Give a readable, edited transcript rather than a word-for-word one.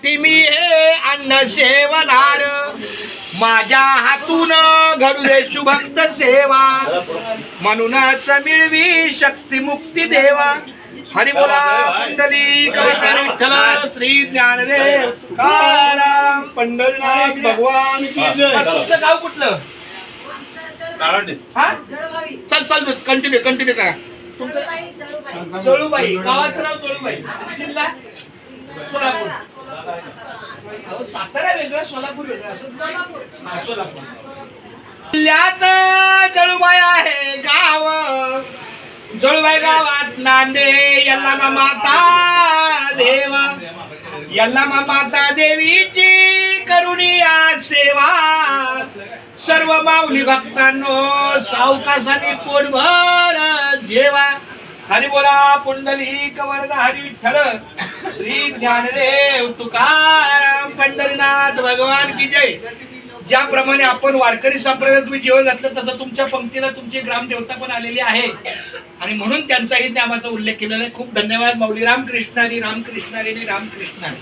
मी हे अन्न सेवनार, माझ्या हातून घडू दे शुभक्त सेवा, म्हणूनच मिळवी शक्ती मुक्ती देवा. हरी बोला पंढरी विठ्ठल श्री ज्ञानदेव तुकाराम पंढरीनाथ भगवान की जय. तुमचं गाव कुठलं? हा चल चल कंटिन्यू करा. तुमचं जळूबाई, गावाचं नाव जळूबाई, जिल्हा सोलापूर. सातारा वेगळं, सोलापूर वेगळं असं. सोलापूर जिल्ह्यात जळूबाई आहे गाव. जळूबाई गावात नांदे यल्लामा माता देव. यल्लामा माता देवीची करुणिया सेवा, सर्व माऊली भक्तांनो सावकाशाने पोटभर जेवा. हरी बोला पुंडलिक वरद हरी विठ्ठल श्री ज्ञानदेव तुकाराम पंढरीनाथ भगवान की जय. ज्याप्रमाणे आपण वारकरी संप्रदायात तुम्ही जेवण घातलं तसं तुमच्या पंक्तीला तुमची ग्रामदेवता पण आलेली आहे आणि म्हणून त्यांचाही नामाचा उल्लेख केलेला आहे. खूप धन्यवाद माऊली. रामकृष्णारी रामकृष्णारी रामकृष्णारी.